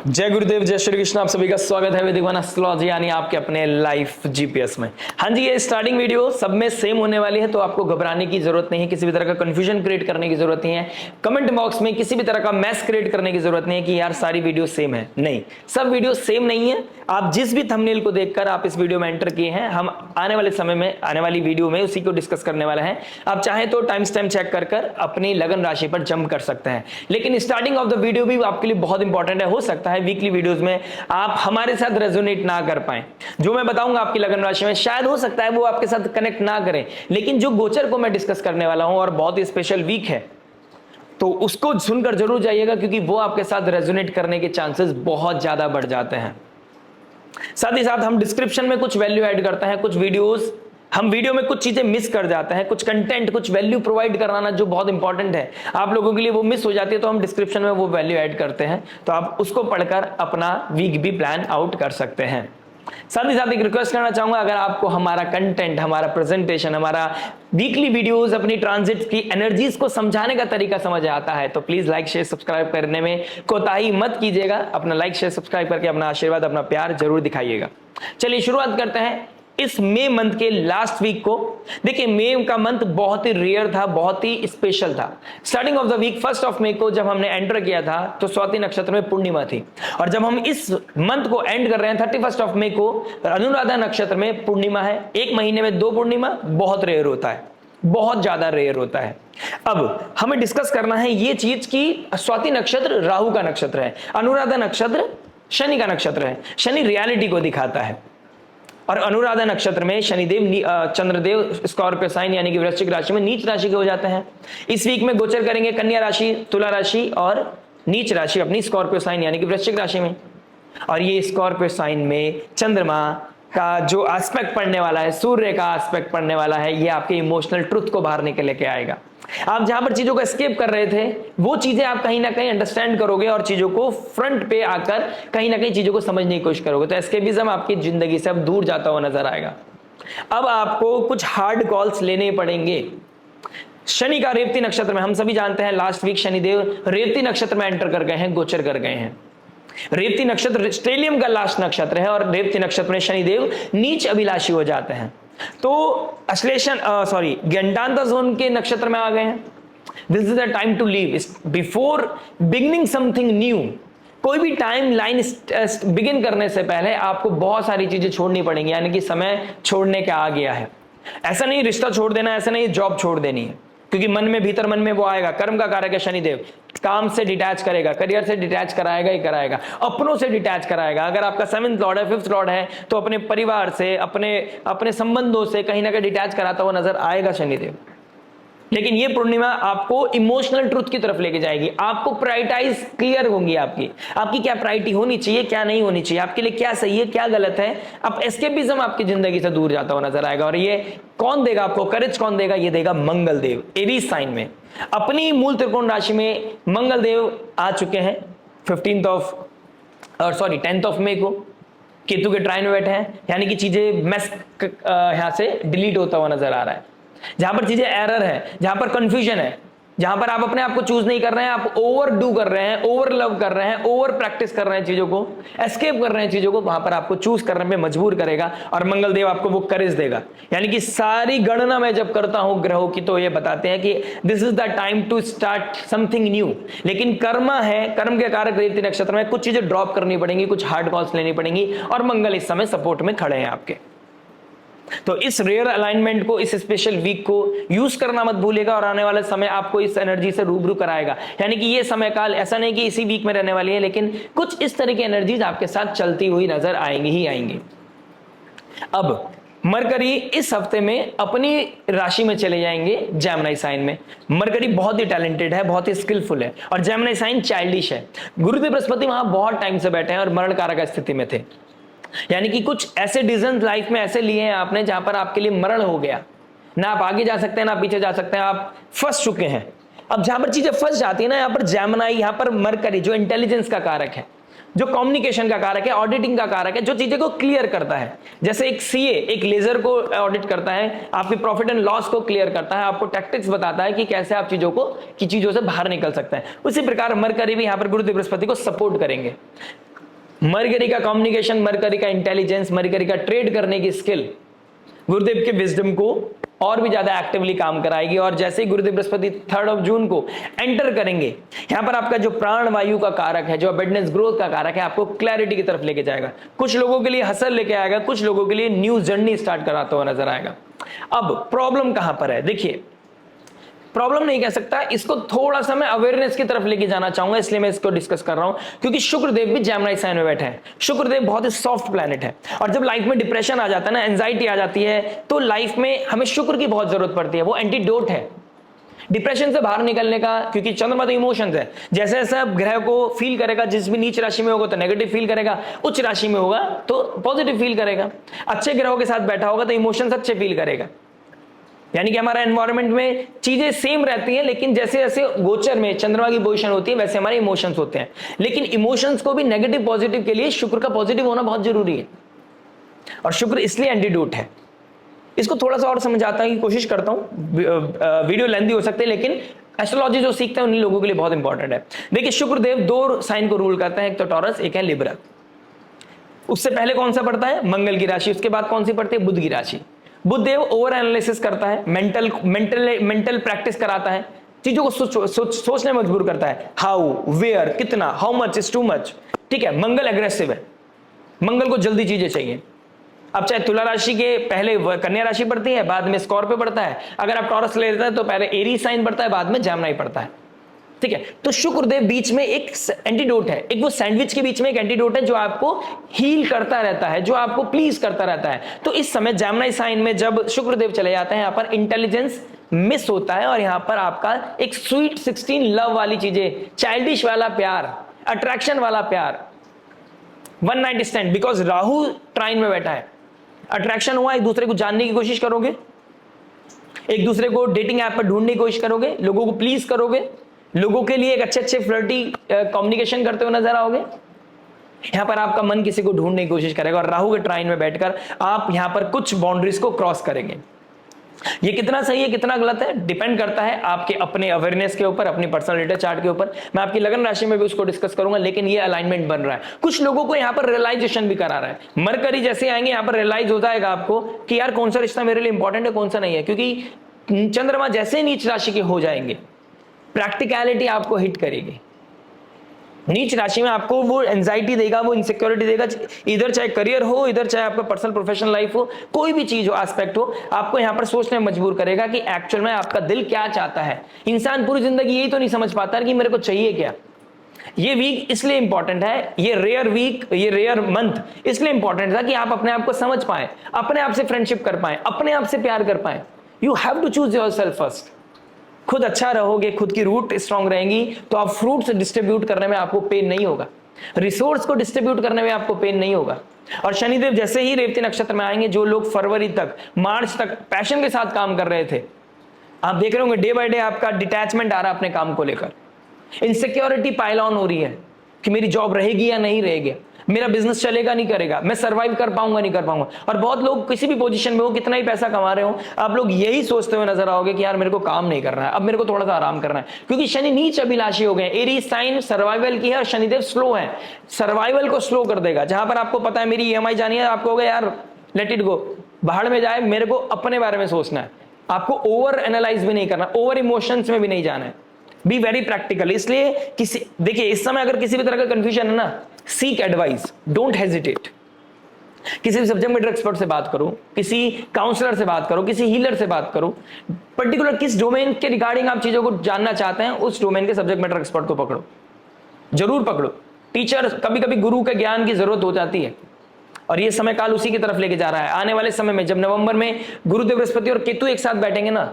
जय गुरुदेव, जय श्री कृष्ण। आप सभी का स्वागत है वैदिक वन एस्ट्रोलॉजी यानी आपके अपने लाइफ जीपीएस में। हाँ जी, ये स्टार्टिंग वीडियो सब में सेम होने वाली है, तो आपको घबराने की जरूरत नहीं है, किसी भी तरह का कंफ्यूजन क्रिएट करने की जरूरत नहीं है, कमेंट बॉक्स में किसी भी तरह का मैस क्रिएट करने की जरूरत नहीं है कि यार सारी वीडियो सेम है। नहीं, सब वीडियो सेम नहीं है। आप जिस भी थंबनेल को देखकर आप इस वीडियो में एंटर किए हैं, हम आने वाले समय में आने वाली वीडियो में उसी को डिस्कस करने वाला है। आप चाहें तो टाइम स्टैम्प चेक कर अपनी लगन राशि पर जंप कर सकते हैं, लेकिन स्टार्टिंग ऑफ द वीडियो भी आपके लिए बहुत इंपॉर्टेंट है। हो सकता है वीकली वीडियोस में आप हमारे साथ रेजोनेट ना कर पाए, जो मैं बताऊंगा आपकी लगन राशि में शायद हो सकता है वो आपके साथ कनेक्ट ना करें, लेकिन जो गोचर को मैं डिस्कस करने वाला हूं और बहुत ही स्पेशल वीक है, तो उसको सुनकर जरूर जाइएगा, क्योंकि वो आपके साथ रेजोनेट करने के चांसेस बहुत ज्यादा बढ़ जाते हैं। साथ ही साथ हम डिस्क्रिप्शन में कुछ वैल्यू ऐड करते हैं, कुछ वीडियोस हम वीडियो में कुछ चीजें मिस कर जाते हैं, कुछ कंटेंट, कुछ वैल्यू प्रोवाइड कराना जो बहुत इंपॉर्टेंट है आप लोगों के लिए, वो मिस हो जाती है, तो हम डिस्क्रिप्शन में वो वैल्यू ऐड करते हैं, तो आप उसको पढ़कर अपना वीक भी प्लान आउट कर सकते हैं। साथ ही साथ एक रिक्वेस्ट करना चाहूंगा, अगर आपको हमारा कंटेंट, हमारा प्रेजेंटेशन, हमारा वीकली वीडियोस, अपनी ट्रांजिट की एनर्जीज को समझाने का तरीका समझ आता है, तो प्लीज लाइक शेयर सब्सक्राइब करने में कोताही मत कीजिएगा। अपना लाइक शेयर सब्सक्राइब करके अपना आशीर्वाद, अपना प्यार जरूर दिखाइएगा। चलिए शुरुआत करते हैं इस मई मंथ के लास्ट वीक को। देखिए, मई का मंथ बहुत ही रेयर था, बहुत ही स्पेशल था। स्टार्टिंग ऑफ द वीक 1 मई को जब हमने एंटर किया था तो स्वाति नक्षत्र में पूर्णिमा थी, और जब हम इस मंथ को एंड कर रहे हैं 31 मई को अनुराधा नक्षत्र में पूर्णिमा है। एक महीने में 2 पूर्णिमा बहुत रेयर होता है, बहुत ज्यादा रेयर होता है। अब हमें डिस्कस करना है ये चीज कि स्वाति नक्षत्र राहु का नक्षत्र है, अनुराधा नक्षत्र शनि का नक्षत्र है। शनि रियलिटी को दिखाता है, और अनुराधा नक्षत्र में शनिदेव चंद्रदेव स्कॉर्पियो साइन यानी कि वृश्चिक राशि में नीच राशि के हो जाते हैं। इस वीक में गोचर करेंगे कन्या राशि, तुला राशि और नीच राशि अपनी स्कॉर्पियो साइन यानी कि वृश्चिक राशि में। और ये स्कॉर्पियो साइन में चंद्रमा का जो एस्पेक्ट पड़ने वाला है, सूर्य का एस्पेक्ट पड़ने वाला है, ये आपके इमोशनल ट्रुथ को बाहर निकल के आएगा। आप जहां पर चीजों को एस्केप कर रहे थे, वो चीजें आप कहीं ना कहीं अंडरस्टैंड करोगे और चीजों को फ्रंट पे आकर कहीं ना कहीं चीजों को समझने की कोशिश करोगे, तो एस्केपिज्म आपकी जिंदगी से अब दूर जाता हुआ नजर आएगा। अब आपको कुछ हार्ड कॉल्स लेने पड़ेंगे। शनि का रेवती नक्षत्र में, हम सभी जानते हैं लास्ट वीक शनिदेव रेवती नक्षत्र में एंटर कर गए हैं, गोचर कर गए हैं। रेवती नक्षत्र स्टेलियम का लास्ट नक्षत्र है, और रेवती नक्षत्र में शनिदेव नीच अभिलाषी हो जाते हैं, तो अश्लेषण गंडांता जोन के नक्षत्र में आ गए हैं। This is the time to leave before beginning something new. कोई भी टाइम लाइन बिगिन करने से पहले आपको बहुत सारी चीजें छोड़नी पड़ेंगी, यानी कि समय छोड़ने का आ गया है। ऐसा नहीं रिश्ता छोड़ देना, ऐसा नहीं जॉब छोड़ देनी है, क्योंकि मन में, भीतर मन में वो आएगा। कर्म का कारक है शनिदेव, काम से डिटैच करेगा, करियर से डिटैच कराएगा ही कराएगा, अपनों से डिटैच कराएगा। अगर आपका 7th लॉर्ड है, 5th लॉर्ड है, तो अपने परिवार से, अपने संबंधों से कहीं ना कहीं डिटैच कराता हुआ नजर आएगा शनिदेव। लेकिन ये पूर्णिमा आपको इमोशनल ट्रुथ की तरफ लेके जाएगी। आपको प्रायोरिटाइज क्लियर होंगी, आपकी क्या प्रायोरिटी होनी चाहिए, क्या नहीं होनी चाहिए, आपके लिए क्या सही है, क्या गलत है। अब एस्केपिज्म आपकी जिंदगी से दूर जाता हुआ नजर आएगा, और ये कौन देगा आपको करेज, कौन देगा? ये देगा मंगल देव एरीज साइन में। अपनी मूल त्रिकोण राशि में मंगल देव आ चुके हैं 10th मई को। केतु के ट्राइन में बैठे हैं, यानी कि चीजें मैस यहां से डिलीट होता हुआ नजर आ रहा है। जहां पर चीजें एरर है, जहां पर कंफ्यूजन है, जहां पर आप अपने आप को चूज नहीं कर रहे हैं, आप ओवर डू कर रहे हैं, ओवर लव कर रहे हैं, ओवर प्रैक्टिस कर रहे हैं, चीजों को एस्केप कर रहे हैं चीजों को, वहां पर आपको चूज करने में मजबूर करेगा, और मंगल देव आपको वो करेज देगा। यानी कि सारी गणना मैं जब करता हूं ग्रहों की, तो ये बताते हैं कि this is the time to start something new. लेकिन कर्म है, कर्म के कारक रेवती नक्षत्र में कुछ चीजें ड्रॉप करनी पड़ेंगी, कुछ हार्ड कॉल्स लेनी पड़ेंगी, और मंगल इस समय सपोर्ट में खड़े हैं आपके। तो इस रेयर अलाइनमेंट को, इस स्पेशल वीक को यूज करना मत भूलिएगा, और आने वाले समय आपको इस एनर्जी से रूबरू कराएगा। यानी कि ये समय काल ऐसा नहीं कि इसी वीक में रहने वाली है, लेकिन कुछ इस तरह की एनर्जीज आपके साथ चलती हुई नजर आएंगी ही आएंगी। अब मरकरी इस हफ्ते में अपनी राशि में चले जाएंगे जेमिनी साइन में। मरकरी बहुत ही टैलेंटेड है, बहुत ही स्किलफुल है, और जेमिनी साइन चाइल्डिश है। गुरुदेव बृहस्पति वहां बहुत टाइम से बैठे हैं और मरण कारक स्थिति में थे, यानी कि कुछ ऐसे डिसीजन लाइफ में ऐसे लिए हैं आपने जहां पर आपके लिए मरण हो गया, ना आप आगे जा सकते हैं ना पीछे जा सकते हैं, आप फंस चुके हैं। अब जहां पर चीजें फंस जाती है ना, यहाँ पर जेमिनी, यहाँ पर मरकरी जो इंटेलिजेंस का कारक है, जो कम्युनिकेशन का कारक है, ऑडिटिंग का कारक है, जो चीजें को क्लियर करता है। जैसे एक सीए एक लेजर को ऑडिट करता है, आपकी प्रॉफिट एंड लॉस को क्लियर करता है, आपको टैक्टिक्स बताता है कि कैसे आप चीजों से बाहर निकल सकते हैं। उसी प्रकार मरकरी भी यहाँ पर गुरुदेव बृहस्पति को सपोर्ट करेंगे। मरकरी का कम्युनिकेशन, मरकरी का इंटेलिजेंस, मरकरी का ट्रेड करने की स्किल गुरुदेव के विजडम को और भी ज्यादा एक्टिवली काम कराएगी। और जैसे ही गुरुदेव बृहस्पति 3 जून को एंटर करेंगे, यहां पर आपका जो प्राण वायु का कारक है, जो अबेंडेंस ग्रोथ का कारक है, आपको क्लैरिटी की तरफ लेके जाएगा। कुछ लोगों के लिए हसल लेके आएगा, कुछ लोगों के लिए न्यू जर्नी स्टार्ट कराता हुआ नजर आएगा। अब प्रॉब्लम कहां पर है? देखिए, प्रॉब्लम नहीं कह सकता इसको, थोड़ा सा मैं अवेयरनेस की तरफ लेके जाना चाहूंगा, इसलिए मैं इसको डिस्कस कर रहा हूं, क्योंकि शुक्रदेव भी जेमिनी साइन में बैठे हैं। शुक्रदेव बहुत ही सॉफ्ट प्लैनेट है, और जब लाइफ में डिप्रेशन आ जाता है ना, एंजाइटी आ जाती है, तो लाइफ में हमें शुक्र की बहुत जरूरत पड़ती है। वो एंटीडोट है डिप्रेशन से बाहर निकलने का, क्योंकि चंद्रमा तो इमोशंस है। जैसे जैसे ग्रह को फील करेगा, जिस भी नीच राशि में होगा तो नेगेटिव फील करेगा, उच्च राशि में होगा तो पॉजिटिव फील करेगा। अच्छे ग्रहों के साथ बैठा होगा तो इमोशंस अच्छे फील करेगा। यानी कि हमारा एनवायरनमेंट में चीजें सेम रहती हैं, लेकिन जैसे जैसे गोचर में चंद्रमा की पोजीशन होती है वैसे हमारे इमोशंस होते हैं। लेकिन इमोशंस को भी नेगेटिव पॉजिटिव के लिए शुक्र का पॉजिटिव होना बहुत जरूरी है, और शुक्र इसलिए एंटीडोट है। इसको थोड़ा सा और समझाने की कोशिश करता हूं, वीडियो लेंथी हो सकते हैं, लेकिन एस्ट्रोलॉजी जो सीखते हैं उन लोगों के लिए बहुत इंपॉर्टेंट है। देखिए, शुक्रदेव 2 साइन को रूल करते हैं, एक तो टॉरस, एक है लिब्रा। उससे पहले कौन सा पड़ता है? मंगल की राशि। उसके बाद कौन सी पड़ती है? बुध की राशि। बुध देव ओवर एनालिसिस करता है, मेंटल प्रैक्टिस कराता है, चीजों को सोचने में मजबूर करता है। हाउ, वेयर, कितना, how much is too much. ठीक है, मंगल एग्रेसिव है, मंगल को जल्दी चीजें चाहिए। अब चाहे तुला राशि के पहले कन्या राशि पड़ती है, बाद में स्कॉर्पियो पड़ता है। अगर आप टॉरस ले लेते हैं तो पहले एरीज साइन पड़ता है, बाद में जेमिनी पड़ता है। ठीक है, तो शुक्रदेव बीच में एक एंटीडोट है, एक वो सैंडविच के बीच में एक एंटीडोट है जो आपको हील करता रहता है, जो आपको प्लीज करता रहता है। तो इस समय जेमिनी साइन में जब शुक्रदेव चले जाते हैं, यहां पर इंटेलिजेंस मिस होता है, और यहां पर आपका एक स्वीट 16 लव वाली चीजें, चाइल्डिश वाला प्यार, अट्रैक्शन वाला प्यार, one night stand, because Rahu trine में बैठा है। अट्रैक्शन हुआ, एक दूसरे को जानने की कोशिश करोगे, एक दूसरे को डेटिंग ऐप पर ढूंढने की कोशिश करोगे, लोगों को प्लीज करोगे, लोगों के लिए एक अच्छे अच्छे फ्लर्टी कम्युनिकेशन करते हुए नजर आओगे। यहां पर आपका मन किसी को ढूंढने की कोशिश करेगा, और राहु के ट्राइन में बैठकर आप यहां पर कुछ बाउंड्रीज को क्रॉस करेंगे। ये कितना सही है कितना गलत है डिपेंड करता है आपके अपने अवेयरनेस के ऊपर, अपनी पर्सनल डेटा चार्ट के ऊपर। मैं आपकी लगन राशि में भी उसको डिस्कस करूंगा, लेकिन ये अलाइनमेंट बन रहा है। कुछ लोगों को यहां पर रियलाइजेशन भी करा रहा है। मरकरी जैसे आएंगे यहां पर रियलाइज हो जाएगा आपको कि यार कौन सा रिश्ता मेरे लिए इंपॉर्टेंट है, कौन सा नहीं है। क्योंकि चंद्रमा जैसे नीच राशि के हो जाएंगे, प्रैक्टिकलिटी आपको हिट करेगी। नीच राशि में आपको वो एंजाइटी देगा, वो इनसिक्योरिटी देगा, इधर चाहे करियर हो, इधर चाहे आपका पर्सनल प्रोफेशनल लाइफ हो, कोई भी चीज हो, एस्पेक्ट हो, आपको यहां पर सोचने में मजबूर करेगा कि एक्चुअल में आपका दिल क्या चाहता है। इंसान पूरी जिंदगी यही तो नहीं समझ पाता कि मेरे को चाहिए क्या। ये वीक इसलिए इंपॉर्टेंट है, ये रेयर वीक, ये रेयर मंथ इसलिए इंपॉर्टेंट था कि आप अपने आप को समझ पाए, अपने आप से फ्रेंडशिप कर पाए, अपने आप से प्यार कर पाए। You have to choose yourself first. खुद अच्छा रहोगे, खुद की रूट स्ट्रांग रहेंगी, तो आप फ्रूट्स डिस्ट्रीब्यूट करने में आपको पेन नहीं होगा, रिसोर्स को डिस्ट्रीब्यूट करने में आपको पेन नहीं होगा। और शनिदेव जैसे ही रेवती नक्षत्र में आएंगे, जो लोग फरवरी तक, मार्च तक पैशन के साथ काम कर रहे थे, आप देख रहे होंगे डे बाय डे आपका डिटैचमेंट आ रहा है अपने काम को लेकर। इनसिक्योरिटी पाइल ऑन हो रही है कि मेरी जॉब रहेगी या नहीं रहेगी, मेरा बिजनेस चलेगा नहीं करेगा, मैं सर्वाइव कर पाऊंगा नहीं कर पाऊंगा। और बहुत लोग किसी भी पोजीशन में हो, कितना ही पैसा कमा रहे हो, आप लोग यही सोचते हुए नजर आओगे कि यार मेरे को काम नहीं करना है, अब मेरे को थोड़ा सा आराम करना है, क्योंकि शनि नीच अभिलाषी हो गए। एरीज साइन सर्वाइवल की है और शनिदेव स्लो है, सर्वाइवल को स्लो कर देगा। जहां पर आपको पता है मेरी ईएमआई जानी है, आपको होगा यार लेट इट गो, बाहर में जाए, मेरे को अपने बारे में सोचना है। आपको ओवर एनालाइज भी नहीं करना, ओवर इमोशंस में भी नहीं जाना है, बी वेरी प्रैक्टिकल। इसलिए किसी, देखिए इस समय अगर किसी भी तरह का कंफ्यूजन है ना, सीक एडवाइस, डोंट हेजिटेट। किसी भी सब्जेक्ट मैटर एक्सपर्ट से बात करो, किसी काउंसलर से बात करो, किसी हीलर से बात करो। पर्टिकुलर किस डोमेन के रिगार्डिंग आप चीजों को जानना चाहते हैं, उस डोमेन के सब्जेक्ट मैटर एक्सपर्ट को पकड़ो, जरूर पकड़ो। टीचर, कभी कभी गुरु के ज्ञान की जरूरत हो जाती है, और ये समय काल उसी की तरफ लेके जा रहा है। आने वाले समय में जब नवंबर में गुरुदेव बृहस्पति और केतु एक साथ बैठेंगे ना,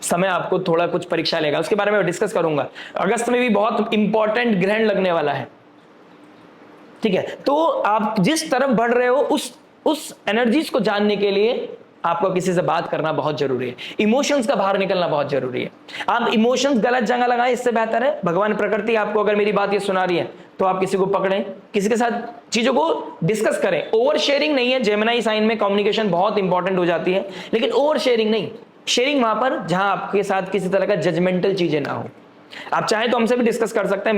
समय आपको थोड़ा कुछ परीक्षा लेगा, उसके बारे में डिस्कस करूंगा। अगस्त में भी बहुत इंपॉर्टेंट ग्रहण लगने वाला है, ठीक है। तो आप जिस तरफ बढ़ रहे हो उस एनर्जीज को जानने के लिए आपको किसी से बात करना बहुत जरूरी है, इमोशंस का बाहर निकलना बहुत जरूरी है। आप इमोशंस गलत जगह लगाएं, इससे बेहतर है भगवान प्रकृति आपको अगर मेरी बात ये सुना रही है तो आप किसी को पकड़ें, किसी के साथ चीजों को डिस्कस करें। ओवर शेयरिंग नहीं है, जेमिनी साइन में कम्युनिकेशन बहुत इंपॉर्टेंट हो जाती है, लेकिन ओवर शेयरिंग नहीं। शेयरिंग वहां पर जहां आपके साथ किसी तरह का जजमेंटल चीजें ना हो, आप चाहे तो हमसे भी डिस्कस कर सकते हैं।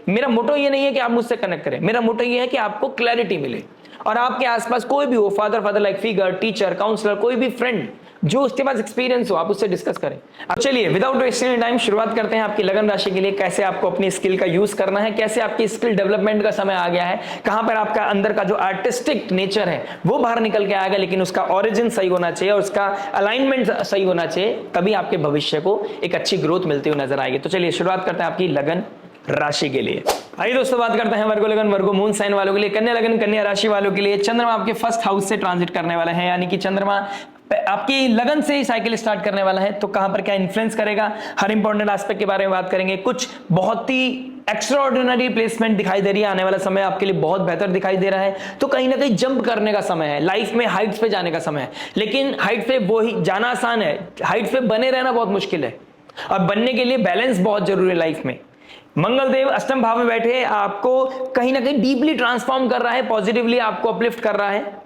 मेरा मोटो ये नहीं है कि आप मुझसे कनेक्ट करें, मेरा मोटो ये है कि आपको क्लैरिटी मिले और आपके आसपास कोई भी हो, father like figure, teacher, counsellor, कोई भी फ्रेंड जो उसके पास एक्सपीरियंस हो, आप उससे डिस्कस करें। अब चलिए विदाउट वेस्टिंग टाइम शुरुआत करते हैं आपकी लगन राशि के लिए, कैसे आपको अपनी स्किल का यूज करना है, कैसे आपकी स्किल डेवलपमेंट का समय आ गया है, कहां पर आपका अंदर का जो आर्टिस्टिक नेचर है वो बाहर निकल के आएगा, लेकिन उसका ओरिजिन सही होना चाहिए और उसका अलाइनमेंट सही होना चाहिए, तभी आपके भविष्य को एक अच्छी ग्रोथ मिलती हुई नजर आएगी। तो चलिए शुरुआत करते हैं आपकी लगन राशि के लिए। आइए दोस्तों बात करते हैं वर्गो लगन, वर्गो मून साइन वालों के लिए, कन्या लगन, कन्या राशि वालों के लिए चंद्रमा आपके फर्स्ट हाउस से ट्रांजिट करने वाले हैं, यानी कि चंद्रमा आपकी लगन से ही साइकिल स्टार्ट करने वाला है। तो कहां पर क्या इन्फ्लुएंस करेगा, हर इंपॉर्टेंट एस्पेक्ट के बारे में बात करेंगे। कुछ बहुत ही एक्स्ट्राऑर्डिनरी प्लेसमेंट दिखाई दे रही है, आने वाला समय आपके लिए बहुत बेहतर दिखाई दे रहा है। तो कहीं ना कहीं जंप करने का समय है, लाइफ में हाइट्स पे जाने का समय है, लेकिन हाइट पे वो ही जाना आसान है, हाइट्स पे बने रहना बहुत मुश्किल है और बनने के लिए बैलेंस बहुत जरूरी है लाइफ में। मंगल देव अष्टम भाव में बैठे आपको कहीं ना कहीं डीपली ट्रांसफॉर्म कर रहा है, पॉजिटिवली आपको अपलिफ्ट कर रहा है।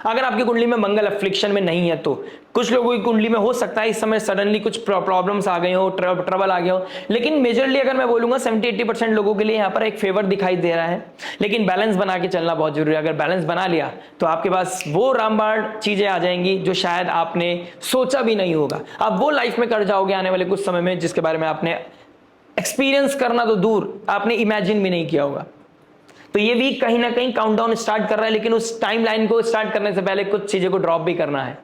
अगर आपकी कुंडली में मंगल अफ्लिक्शन में नहीं है तो कुछ लोगों की कुंडली में हो सकता है इस समय सडनली कुछ प्रॉब्लम्स आ गए हो, ट्रबल आ गया हो, लेकिन मेजरली अगर मैं बोलूंगा 70-80% लोगों के लिए यहाँ पर एक फेवर दिखाई दे रहा है। लेकिन बैलेंस बना के चलना बहुत जरूरी है। अगर बैलेंस बना लिया तो आपके पास वो रामबाण चीजें आ जाएंगी जो शायद आपने सोचा भी नहीं होगा। आप वो लाइफ में कर जाओगे आने वाले कुछ समय में जिसके बारे में आपने एक्सपीरियंस करना तो दूर, आपने इमेजिन भी नहीं किया होगा। तो ये वीक कहीं ना कहीं काउंटडाउन स्टार्ट कर रहा है, लेकिन उस टाइमलाइन को स्टार्ट करने से पहले कुछ चीजों को ड्रॉप भी करना है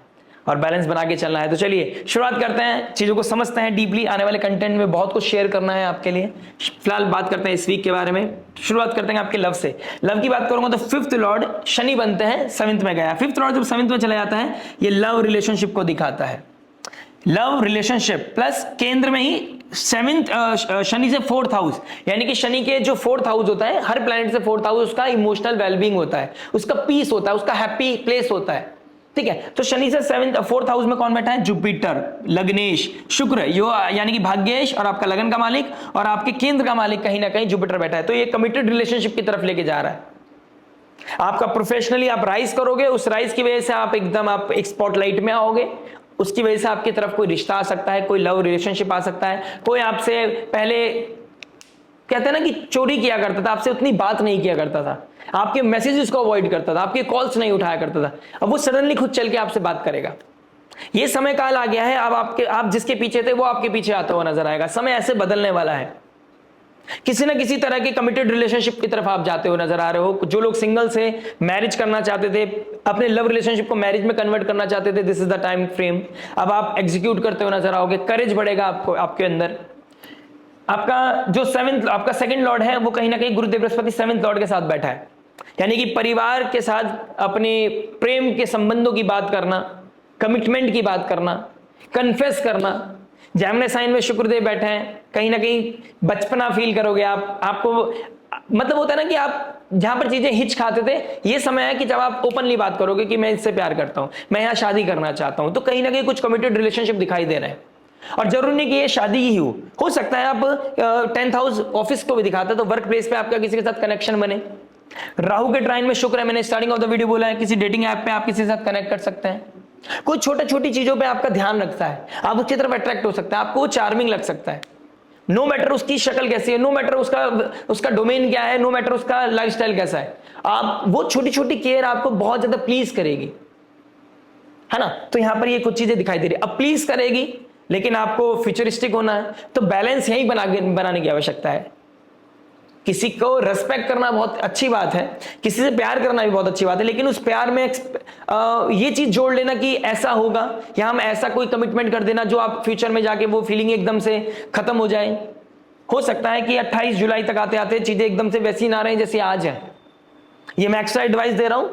और बैलेंस बना के चलना है। तो चलिए शुरुआत करते हैं, चीजों को समझते हैं डीपली। आने वाले कंटेंट में बहुत कुछ शेयर करना है आपके लिए। फिलहाल बात करते हैं इस वीक के बारे में। शुरुआत करते हैं आपके लव से। लव की बात करूंगा तो फिफ्थ लॉर्ड शनि बनते हैं, 7th में गया। फिफ्थ लॉर्ड जब 7th में चला जाता है ये लव रिलेशनशिप को दिखाता है। लव रिलेशनशिप प्लस केंद्र में ही 7th शनि से 4th हाउस, यानी कि शनि के जो 4th हाउस होता है, हर प्लैनेट से 4th हाउस उसका इमोशनल वेलबींग होता है, उसका पीस होता है, उसका हैप्पी प्लेस होता है। ठीक है, तो शनि से 4th हाउस में कौन बैठा है, जुपिटर, लग्नेश, शुक्र, यो यानी कि भाग्येश और आपका लगन का मालिक और आपके केंद्र का मालिक कहीं ना कहीं जुपिटर बैठा है। तो ये कमिटेड रिलेशनशिप की तरफ लेके जा रहा है। आपका प्रोफेशनली आप राइज करोगे, उस राइज की वजह से आप एकदम आप एक स्पॉटलाइट में आओगे, उसकी वजह से आपकी तरफ कोई रिश्ता आ सकता है, कोई लव रिलेशनशिप आ सकता है। कोई आपसे पहले कहते हैं ना कि चोरी किया करता था, आपसे उतनी बात नहीं किया करता था, आपके मैसेजेस को अवॉइड करता था, आपके कॉल्स नहीं उठाया करता था, अब वो सडनली खुद चल के आपसे बात करेगा। ये समय काल आ गया है, अब आप जिसके पीछे थे वो आपके पीछे आता हुआ नजर आएगा। समय ऐसे बदलने वाला है, किसी ना किसी तरह के कमिटेड रिलेशनशिप की तरफ आप जाते हो नजर आ रहे हो। जो लोग सिंगल से मैरिज करना चाहते थे, अपने लव रिलेशनशिप को मैरिज में कन्वर्ट करना चाहते थे, this is the time frame. अब आप एग्जीक्यूट करते हो नजर आओगे, करेज बढ़ेगा आपके अंदर। आपका जो 7th आपका 2nd लॉर्ड है वो कहीं ना कहीं गुरुदेव बृहस्पति 7th लॉर्ड के साथ बैठा है, यानी कि परिवार के साथ अपने प्रेम के संबंधों की बात करना, कमिटमेंट की बात करना, कन्फेस करना। जेमिनी साइन में शुक्रदेव बैठे हैं, कहीं ना कहीं बचपना फील करोगे आपको मतलब होता है ना कि आप जहां पर चीजें हिच खाते थे, ये समय है कि जब आप ओपनली बात करोगे कि मैं इससे प्यार करता हूं, मैं यहां शादी करना चाहता हूं। तो कहीं ना कहीं कुछ कमिटेड रिलेशनशिप दिखाई दे रहे हैं और जरूरी नहीं कि ये शादी ही हो सकता है आप 10th हाउस ऑफिस को भी दिखाता है, तो वर्क प्लेस पे आपका किसी के साथ कनेक्शन बने। राहु के ट्राइन में शुक्र है, मैंने स्टार्टिंग ऑफ द वीडियो बोला है, किसी डेटिंग ऐप पे आप किसी के साथ कनेक्ट कर सकते हैं। कोई छोटी चीजों पे आपका ध्यान रखता है, आप उसकी तरफ अट्रैक्ट हो सकता है, आपको चार्मिंग लग सकता है। नो मैटर उसकी शक्ल कैसी है, नो मैटर उसका डोमेन क्या है, नो मैटर उसका लाइफस्टाइल कैसा है, आप वो छोटी केयर आपको बहुत ज्यादा प्लीज करेगी, है ना। तो यहां पर ये कुछ चीजें दिखाई दे रही है, अब प्लीज करेगी लेकिन आपको फ्यूचरिस्टिक होना है, तो बैलेंस यही बनाने की आवश्यकता है। किसी को रेस्पेक्ट करना बहुत अच्छी बात है, किसी से प्यार करना भी बहुत अच्छी बात है, लेकिन उस प्यार में ये चीज जोड़ लेना कि ऐसा होगा या हम ऐसा कोई कमिटमेंट कर देना जो आप फ्यूचर में जाके वो फीलिंग एकदम से खत्म हो जाए। हो सकता है कि 28 जुलाई तक आते आते चीजें एकदम से वैसी ना रहे जैसी आज है। ये मैं एक्स्ट्रा एडवाइस दे रहा हूं,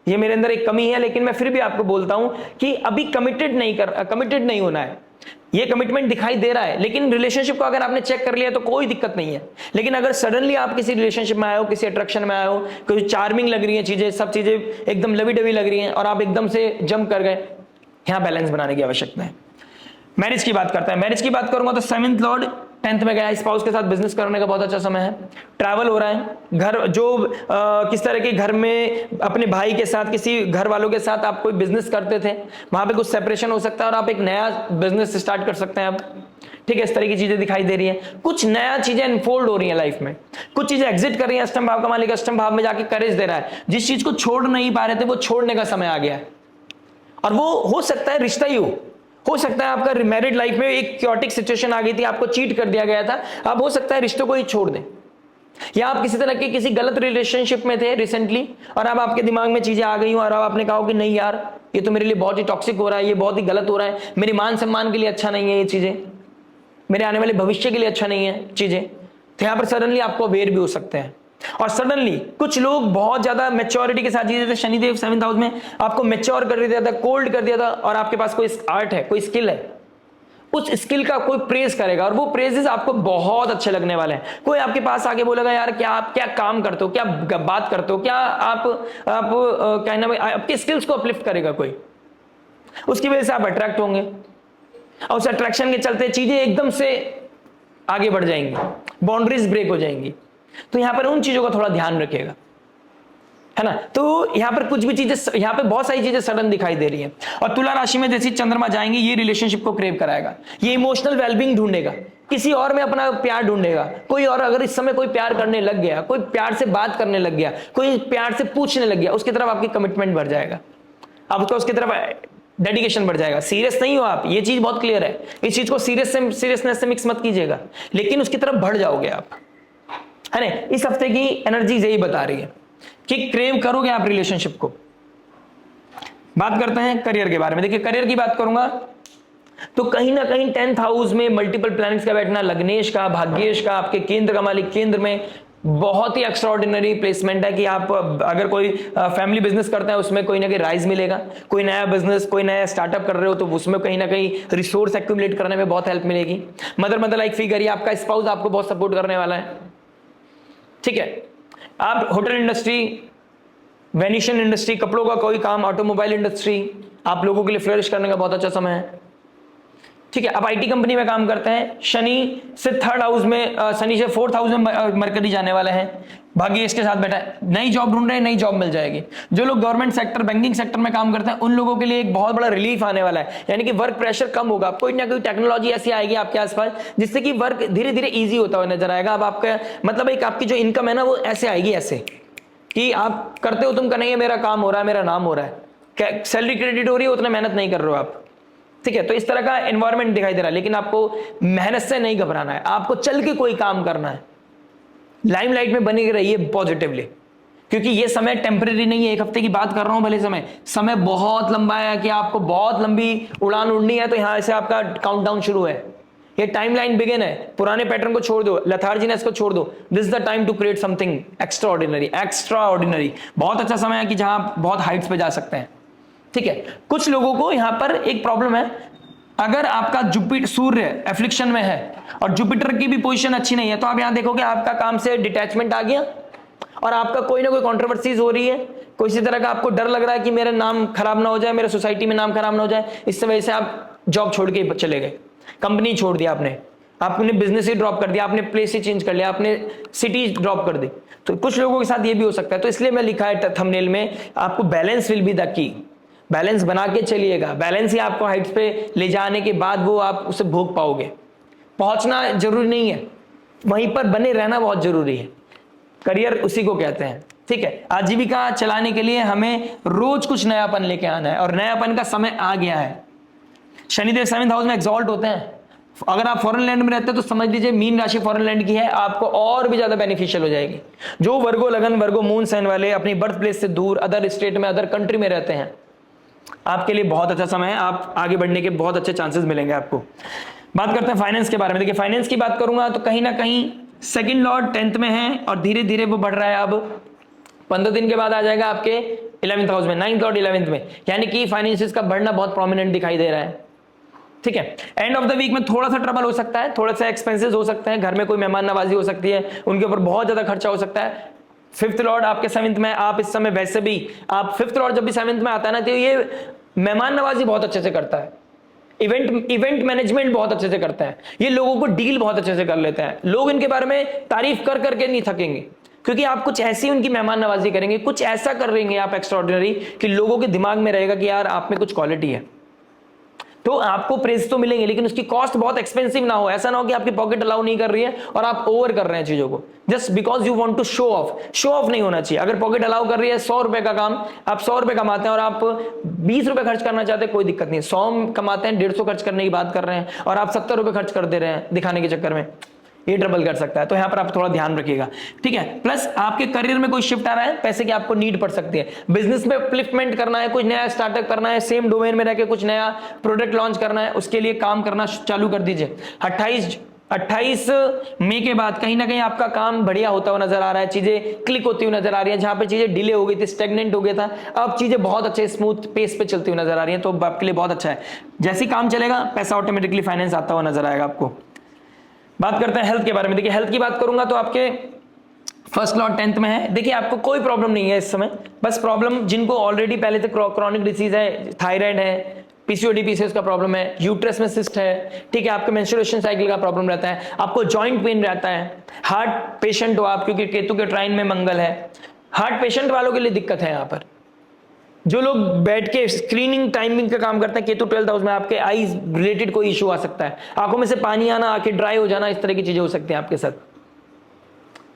ये मेरे अंदर एक कमी है, लेकिन मैं फिर भी आपको बोलता हूं कि अभी कमिटेड नहीं होना है। ये कमिटमेंट दिखाई दे रहा है, लेकिन रिलेशनशिप को अगर आपने चेक कर लिया तो कोई दिक्कत नहीं है। लेकिन अगर सडनली आप किसी रिलेशनशिप में आए हो, किसी अट्रैक्शन में आए हो, कोई चार्मिंग लग रही है चीजें, सब चीजें एकदम लवी डवी लग रही हैं और आप एकदम से जंप कर गए, यहां बैलेंस बनाने की आवश्यकता है। मैरिज की बात करता है, मैरिज की बात करूंगा तो 7th लॉर्ड 10th में गया, स्पाउस के साथ बिजनेस करने का बहुत अच्छा समय है। ट्रैवल हो रहा है, घर जो किस तरह के घर में अपने भाई के साथ, किसी घर वालों के साथ आप कोई बिजनेस करते थे, वहां पे कुछ सेपरेशन हो सकता है और आप एक नया बिजनेस स्टार्ट कर सकते हैं अब। ठीक है, इस तरह की चीजें दिखाई दे रही है। कुछ नया चीजें अनफोल्ड हो रही है लाइफ में, कुछ चीजें एग्जिट कर रही है। अष्टम भाव का मालिक अष्टम भाव में जाके करेज दे रहा है। जिस चीज को छोड़ नहीं पा रहे थे वो छोड़ने का समय आ गया है, और वो हो सकता है रिश्ता ही हो सकता है आपका मैरिड लाइफ में एक क्योटिक सिचुएशन आ गई थी, आपको चीट कर दिया गया था, अब हो सकता है रिश्तों को ही छोड़ दें, या आप किसी तरह के किसी गलत रिलेशनशिप में थे रिसेंटली और अब आपके दिमाग में चीजें आ गई हो और अब आपने कहा कि नहीं यार ये तो मेरे लिए बहुत ही टॉक्सिक हो रहा है, ये बहुत ही गलत हो रहा है, मेरे मान सम्मान के लिए अच्छा नहीं है ये चीजें, मेरे आने वाले भविष्य के लिए अच्छा नहीं है चीजें। तो यहां पर सडनली आपको अवेयर भी हो सकते हैं, और सडनली कुछ लोग बहुत ज्यादा मैच्योरिटी के साथ जीते थे। शनिदेव 7th हाउस में आपको मैच्योर कर दिया था, कोल्ड कर दिया था, और आपके पास कोई आर्ट है, कोई स्किल है, उस स्किल का कोई प्रेज करेगा और वो प्रेजेस आपको बहुत अच्छे लगने वाले हैं। कोई आपके पास आके बोलेगा यार क्या आप क्या काम करते हो, क्या बात करते हो, क्या आप कहना भाई आपके स्किल्स को अपलिफ्ट करेगा कोई, उसकी वजह से आप अट्रैक्ट होंगे, और उस अट्रैक्शन के चलते चीजें एकदम से आगे बढ़ जाएंगी, बाउंड्रीज ब्रेक हो जाएंगी। तो यहां पर उन चीजों का थोड़ा ध्यान रखिएगा, है ना। तो यहां पर कुछ भी चीजें, यहां पे बहुत सारी चीजें सडन दिखाई दे रही हैं। और तुला राशि में जैसे चंद्रमा जाएंगे ये रिलेशनशिप को क्रेव कराएगा, ये इमोशनल वेलबींग ढूंढेगा, किसी और में अपना प्यार ढूंढेगा। कोई और अगर इस समय कोई प्यार करने लग गया, कोई प्यार से बात करने लग गया, कोई प्यार से पूछने लग गया, उसकी तरफ आपकी कमिटमेंट बढ़ जाएगा, आपका उसकी तरफ डेडिकेशन बढ़ जाएगा। सीरियस नहीं हो आप, ये चीज बहुत क्लियर है, इस चीज को सीरियसनेस से मिक्स मत कीजिएगा, लेकिन उसकी तरफ बढ़ जाओगे आप, है ना। इस हफ्ते की एनर्जी यही बता रही है कि क्रेव करोगे आप रिलेशनशिप को। बात करते हैं करियर के बारे में। देखिए करियर की बात करूंगा तो कहीं ना कहीं 10th हाउस में मल्टीपल प्लैनेट्स का बैठना, लग्नेश का, भाग्येश का, आपके केंद्र का मालिक केंद्र में, बहुत ही एक्स्ट्राऑर्डिनरी प्लेसमेंट है कि आप अगर कोई फैमिली बिजनेस करते हैं उसमें कोई ना कोई राइज मिलेगा, कोई नया बिजनेस, कोई नया स्टार्टअप कर रहे हो तो उसमें कहीं ना कहीं रिसोर्स एक्यूमुलेट करने में बहुत हेल्प मिलेगी। मदर लाइक फिगर, आपका स्पाउस आपको बहुत सपोर्ट करने वाला है, ठीक है। आप होटल इंडस्ट्री, वेनिशन इंडस्ट्री, कपड़ों का कोई काम, ऑटोमोबाइल इंडस्ट्री, आप लोगों के लिए फ्लरिश करने का बहुत अच्छा समय है, ठीक है। आप आईटी कंपनी में काम करते हैं, शनि से 3rd हाउस में, शनि से 4th हाउस में मरकरी जाने वाले हैं, भाग्य इसके साथ बैठा है। नई जॉब ढूंढ रहे हैं, नई जॉब मिल जाएगी। जो लोग गवर्नमेंट सेक्टर, बैंकिंग सेक्टर में काम करते हैं उन लोगों के लिए एक बहुत बड़ा रिलीफ आने वाला है, यानी कि वर्क प्रेशर कम होगा। कोई ना कोई टेक्नोलॉजी ऐसी आएगी आपके आसपास जिससे कि वर्क धीरे धीरे ईजी होता हुआ नजर आएगा। अब आपका मतलब एक आपकी जो इनकम है ना वो ऐसे आएगी, ऐसे कि आप करते हो, तुम करेंगे, मेरा काम हो रहा है, मेरा नाम हो रहा है, सैलरी क्रेडिट हो रही है, उतना मेहनत नहीं कर रहे हो आप, ठीक है। तो इस तरह का एनवायरनमेंट दिखाई दे रहा है, लेकिन आपको मेहनत से नहीं घबराना है, आपको चल के कोई काम करना है, लाइमलाइट में बने रहिए पॉजिटिवली, क्योंकि ये समय टेम्परेरी नहीं है। एक हफ्ते की बात कर रहा हूं, भले समय बहुत लंबा है कि आपको बहुत लंबी उड़ान उड़नी है, तो यहां से आपका काउंटडाउन शुरू है, ये टाइमलाइन बिगिन है। पुराने पैटर्न को छोड़ दो, लेथार्जीनेस को छोड़ दो, this is the time to create something extraordinary. बहुत अच्छा समय है कि जहां आप बहुत हाइट्स पे जा सकते हैं, ठीक है। कुछ लोगों को यहां पर एक प्रॉब्लम है, अगर आपका जुपिटर, सूर्य एफ्लिक्शन में है और जुपिटर की भी पोजीशन अच्छी नहीं है, तो आप यहां देखोगे आपका काम से डिटैचमेंट आ गया और आपका कोई ना कोई कंट्रोवर्सीज हो रही है, किसी तरह का आपको डर लग रहा है कि मेरा नाम खराब ना हो जाए, मेरे सोसाइटी में नाम खराब ना हो जाए, इस वजह से आप जॉब छोड़ के चले गए, कंपनी छोड़ दिया आपने बिजनेस ही ड्रॉप कर दिया, आपने प्लेस ही चेंज कर लिया, आपने सिटी ड्रॉप कर दी। तो कुछ लोगों के साथ ये भी हो सकता है, तो इसलिए मैं लिखा है थंबनेल में, आपको balance will be the key. Balance बना के चलिएगा, बैलेंस ही आपको हाइट्स पे ले जाने के बाद वो आप उसे भोग पाओगे। पहुंचना जरूरी नहीं है, वहीं पर बने रहना बहुत जरूरी है। करियर उसी को कहते हैं, ठीक है। आजीविका चलाने के लिए हमें रोज कुछ नयापन लेके आना है, और नयापन का समय आ गया है। शनिदेव 7th हाउस में एक्सॉल्ट होते हैं। अगर आप फॉरेन लैंड में रहते हैं तो समझ लीजिए मीन राशि फॉरेन लैंड की है, आपको और भी ज्यादा बेनिफिशियल हो जाएगी। जो वर्गो लगन, वर्गो मून साइन वाले अपनी बर्थ प्लेस से दूर, अदर स्टेट में, अदर कंट्री में रहते हैं, आपके लिए बहुत अच्छा समय है, आप आगे बढ़ने के बहुत अच्छे चांसेस मिलेंगे आपको। बात करते हैं फाइनेंस के बारे में। देखिए फाइनेंस की बात करूंगा तो कहीं ना कहीं सेकंड लॉर्ड 10th में है और धीरे धीरे वो बढ़ रहा है। अब 15 दिन के बाद आ जाएगा आपके 11th हाउस में, 9th लॉर्ड 11th में, यानी कि फाइनेंसिस का बढ़ना बहुत प्रोमिनेंट दिखाई दे रहा है, ठीक है। एंड ऑफ द वीक में थोड़ा सा ट्रबल हो सकता है, थोड़ा सा एक्सपेंसेस हो सकते हैं, घर में कोई मेहमान नवाजी हो सकती है, उनके ऊपर बहुत ज्यादा खर्चा हो सकता है। 5th लॉर्ड आपके 7th में, आप इस समय वैसे भी, आप 5th लॉर्ड जब भी 7th में आता है ना, तो ये मेहमान नवाजी बहुत अच्छे से करता है, इवेंट मैनेजमेंट बहुत अच्छे से करते हैं, ये लोगों को डील बहुत अच्छे से कर लेते हैं, लोग इनके बारे में तारीफ कर करके नहीं थकेंगे, क्योंकि आप कुछ ऐसी उनकी मेहमान नवाजी करेंगे, कुछ ऐसा कर रहेंगे आप एक्स्ट्राऑर्डिनरी कि लोगों के दिमाग में रहेगा कि यार आप में कुछ क्वालिटी है। तो आपको प्रेज तो मिलेंगे, लेकिन उसकी कॉस्ट बहुत एक्सपेंसिव ना हो। ऐसा ना हो कि आपकी पॉकेट अलाउ नहीं कर रही है और आप ओवर कर रहे हैं चीजों को just because you want to show off. Show off नहीं होना चाहिए। अगर पॉकेट अलाउ कर रही है 100 रुपए का काम, आप 100 रुपए कमाते हैं और आप 20 रुपए खर्च करना चाहते हैं, कोई दिक्कत नहीं। 100 कमाते हैं, 150 खर्च करने की बात कर रहे हैं और आप 70 रुपए खर्च कर दे रहे हैं दिखाने के चक्कर में, ये ट्रबल कर सकता है। तो यहां पर आप थोड़ा ध्यान रखिएगा, ठीक है। प्लस आपके करियर में कोई शिफ्ट आ रहा है, पैसे की आपको नीड पड़ सकती है, बिजनेस में अपलिफ्टमेंट करना है, कुछ नया स्टार्टअप करना है, सेम डोमेन में रहकर कुछ नया प्रोडक्ट लॉन्च करना है, उसके लिए काम करना चालू कर दीजिए। 28 मई के बाद कहीं ना कहीं आपका काम बढ़िया होता हुआ नजर आ रहा है, चीजें क्लिक होती हुई नजर आ रही है। जहां पे चीजें डिले हो गई थी, स्टेगनेंट हो गया था, अब चीजें बहुत अच्छे स्मूथ पेस पे चलती हुई नजर आ रही है, तो आपके लिए बहुत अच्छा है। जैसे ही काम चलेगा, पैसा ऑटोमेटिकली फाइनेंस आता हुआ नजर आएगा आपको। बात करते हैं हेल्थ के बारे में। देखिए हेल्थ की बात करूंगा तो आपके फर्स्ट लॉट 10th में है। देखिए आपको कोई प्रॉब्लम नहीं है इस समय, बस प्रॉब्लम जिनको ऑलरेडी पहले से क्रॉनिक डिसीज है, थायराइड है, पीसीओडी पीसीओएस का प्रॉब्लम है, यूट्रस में सिस्ट है, ठीक है, आपके मेंस्ट्रुएशन साइकिल का प्रॉब्लम रहता है, आपको जॉइंट पेन रहता है, हार्ट पेशेंट हो आप, क्योंकि केतु के ट्राइन में मंगल है, हार्ट पेशेंट वालों के लिए दिक्कत है। यहाँ पर जो लोग बैठ के स्क्रीनिंग टाइमिंग का काम करते हैं, केतु 12th हाउस में, आपके आईज रिलेटेड कोई इशू आ सकता है, आंखों में से पानी आना, आंखें ड्राई हो जाना, इस तरह की चीजें हो सकती हैं आपके साथ,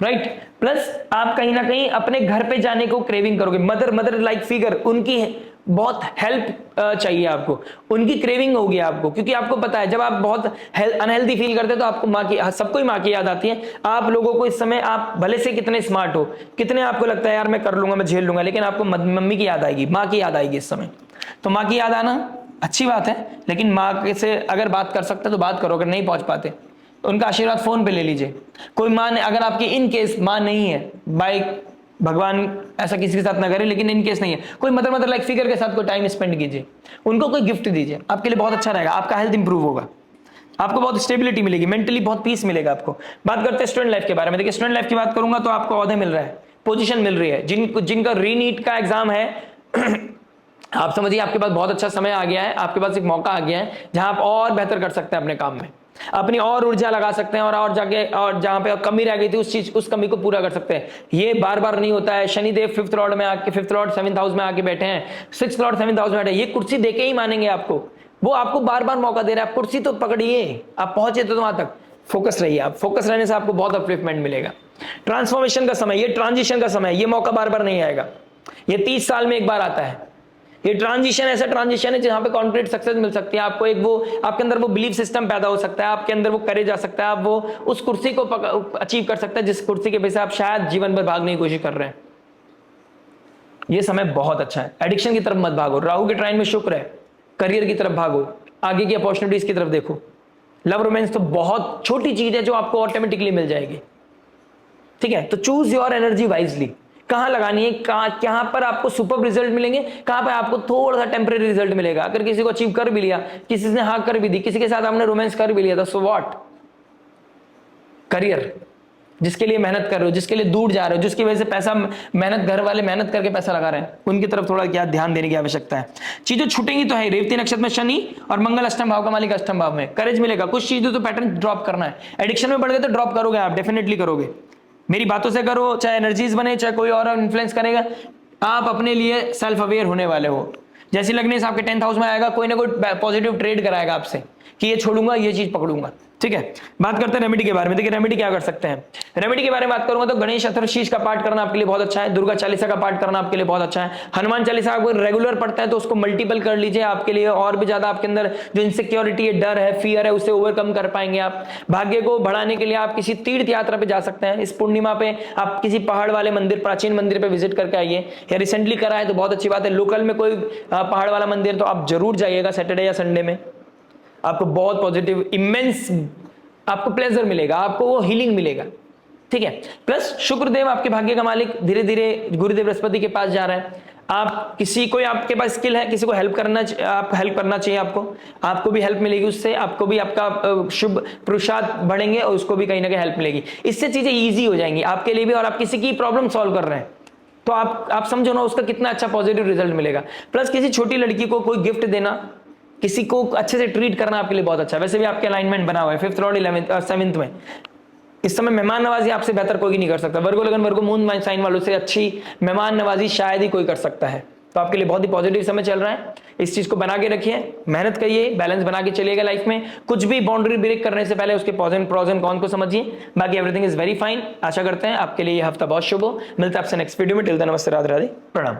राइट। प्लस आप कहीं ना कहीं अपने घर पे जाने को क्रेविंग करोगे, मदर लाइक फिगर, उनकी बहुत हेल्प चाहिए आपको, उनकी क्रेविंग होगी आपको, क्योंकि आपको पता है जब आप बहुत अनहेल्दी फील करते हैं तो आपको माँ की, सबको ही माँ की याद आती है। आप लोगों को इस समय, आप भले से कितने स्मार्ट हो, कितने आपको लगता है यार मैं कर लूंगा, मैं झेल लूंगा, लेकिन आपको मम्मी की याद आएगी, माँ की याद आएगी इस समय। तो माँ की याद आना अच्छी बात है, लेकिन माँ से अगर बात कर सकते तो बात करो, अगर नहीं पहुंच पाते उनका आशीर्वाद फोन पे ले लीजिए। कोई माँ, अगर आपकी इन केस माँ नहीं है, बाइक भगवान ऐसा किसी के साथ ना करे, लेकिन इन केस नहीं है, कोई मदर लाइक फिगर के साथ कोई टाइम स्पेंड कीजिए, उनको कोई गिफ्ट दीजिए, आपके लिए बहुत अच्छा रहेगा, आपका हेल्थ इंप्रूव होगा, आपको बहुत स्टेबिलिटी मिलेगी, मेंटली बहुत पीस मिलेगा आपको। बात करते हैं स्टूडेंट लाइफ के बारे में। देखिए स्टूडेंट लाइफ की बात करूंगा तो आपको ओहदे मिल रहा है, पोजीशन मिल रही है, जिनका रीनीट का एग्जाम है आप समझिए आपके पास बहुत अच्छा समय आ गया है, आपके पास एक मौका आ गया है जहां आप और बेहतर कर सकते हैं अपने काम में, अपनी और ऊर्जा लगा सकते हैं और जाके और जहां पे कमी रह गई थी उस कमी को पूरा कर सकते हैं। ये बार बार नहीं होता है। शनिदेव 5th लॉर्ड में आके, 5th लॉर्ड 7th हाउस में आके बैठे हैं, 6th लॉर्ड 7th हाउस में बैठे, ये कुर्सी देके ही मानेंगे आपको, वो आपको बार बार मौका दे रहा है, आप कुर्सी तो पकड़िए, आप पहुंचे तो वहां तक फोकस रहिए। आप फोकस रहने से आपको बहुत अपलिफ्टमेंट मिलेगा। ट्रांसफॉर्मेशन का समय, ये ट्रांजिशन का समय, ये मौका बार बार नहीं आएगा, ये 30 साल में एक बार आता है। ये ट्रांजिशन ऐसा ट्रांजिशन है जहां पे कॉन्क्रीट सक्सेस मिल सकती है आपको, एक वो आपके अंदर वो बिलीफ सिस्टम पैदा हो सकता है, आपके अंदर वो करेज आ सकता है, आप वो उस कुर्सी को अचीव कर सकते हैं जिस कुर्सी के वजह से आप शायद जीवन भर भागने की कोशिश कर रहे हैं। ये समय बहुत अच्छा है। एडिक्शन की तरफ मत भागो, राहु के ट्राइन में शुक्र है, करियर की तरफ भागो, आगे की अपॉर्चुनिटीज की तरफ देखो। लव रोमांस तो बहुत छोटी चीज है जो आपको ऑटोमेटिकली मिल जाएगी, ठीक है। तो चूज योर एनर्जी वाइजली, कहां लगानी है, कहां पर आपको सुपर रिजल्ट मिलेंगे, कहां पर आपको थोड़ा सा टेम्परेरी रिजल्ट मिलेगा। अगर किसी को अचीव कर भी लिया, किसी ने हाँ कर भी दी, किसी के साथ आपने रोमांस कर भी लिया था, सो व्हाट। करियर जिसके लिए मेहनत कर रहे हो, जिसके लिए दूर जा रहे हो, जिसकी वजह से पैसा, मेहनत, घर वाले मेहनत करके पैसा लगा रहे हैं, उनकी तरफ थोड़ा क्या ध्यान देने की आवश्यकता है। चीजें छूटेंगी तो है। रेवती नक्षत्र में शनि और मंगल अष्टम भाव का मालिक अष्टम भाव में, करेज मिलेगा। कुछ चीजें तो पैटर्न ड्रॉप करना है, एडिक्शन में बढ़ गए तो ड्रॉप करोगे आप, डेफिनेटली करोगे। मेरी बातों से करो, चाहे एनर्जीज बने, चाहे कोई और इन्फ्लुएंस करेगा, आप अपने लिए सेल्फ अवेयर होने वाले हो। जैसे लगने से आपके 10th हाउस में आएगा, कोई ना कोई पॉजिटिव ट्रेड कराएगा आपसे कि ये छोड़ूंगा, ये चीज पकड़ूंगा, ठीक है। बात करते हैं रेमेडी के बारे में। देखिए रेमेडी क्या कर सकते हैं। रेमेडी के बारे में बात करूंगा तो गणेश अथर्वशीष का पाठ करना आपके लिए बहुत अच्छा है, दुर्गा चालीसा का पाठ करना आपके लिए बहुत अच्छा है, हनुमान चालीसा आपको रेगुलर पढ़ता है तो उसको मल्टीपल कर लीजिए, आपके लिए और भी ज्यादा आपके अंदर जो इनसिक्योरिटी है, डर है, फियर है, उसे ओवरकम कर पाएंगे आप। भाग्य को बढ़ाने के लिए आप किसी तीर्थ यात्रा पे जा सकते हैं। इस पूर्णिमा पे आप किसी पहाड़ वाले मंदिर, प्राचीन मंदिर पे विजिट करके आइए, या रिसेंटली करा है तो बहुत अच्छी बात है। लोकल में कोई पहाड़ वाला मंदिर तो आप जरूर जाइएगा सैटरडे या संडे में, आपको बहुत पॉजिटिव इमेंस आपको प्लेजर मिलेगा, आपको वो हीलिंग मिलेगा, ठीक है। प्लस शुक्रदेव आपके भाग्य का मालिक धीरे धीरे गुरुदेव बृहस्पति के पास जा रहा है। आप किसी को, आपके पास स्किल है, किसी को हेल्प करना, आप हेल्प करना चाहिए, आपको भी हेल्प मिलेगी उससे, आपको भी आपका शुभ पुरुषार्थ बढ़ेंगे और उसको भी कहीं ना कहीं हेल्प मिलेगी। इससे चीजें ईजी हो जाएंगी आपके लिए भी, और आप किसी की प्रॉब्लम सॉल्व कर रहे हैं तो आप समझो ना उसका कितना अच्छा पॉजिटिव रिजल्ट मिलेगा। प्लस किसी छोटी लड़की को कोई गिफ्ट देना, किसी को अच्छे से ट्रीट करना आपके लिए बहुत अच्छा है। वैसे भी आपके अलाइनमेंट बना हुआ है 5th लॉर्ड 11th 7th में। इस समय मेहमान नवाजी आपसे बेहतर कोई नहीं कर सकता। वर्गो लगन वर्गो मून साइन वालों से अच्छी मेहमान नवाजी शायद ही कोई कर सकता है। तो आपके लिए बहुत ही पॉजिटिव समय चल रहा है। इस चीज को बना के रखिए, मेहनत करिए, बैलेंस बना के चलिएगा लाइफ में। कुछ भी बाउंड्री ब्रेक करने से पहले उसके प्रोज एंड कॉन को समझिए। बाकी एवरीथिंग इज वेरी फाइन। आशा करते हैं आपके लिए ये हफ्ता बहुत शुभ हो। मिलता है आपसे नेक्स्ट वीडियो में। टिल देन नमस्ते, राधे राधे, प्रणाम।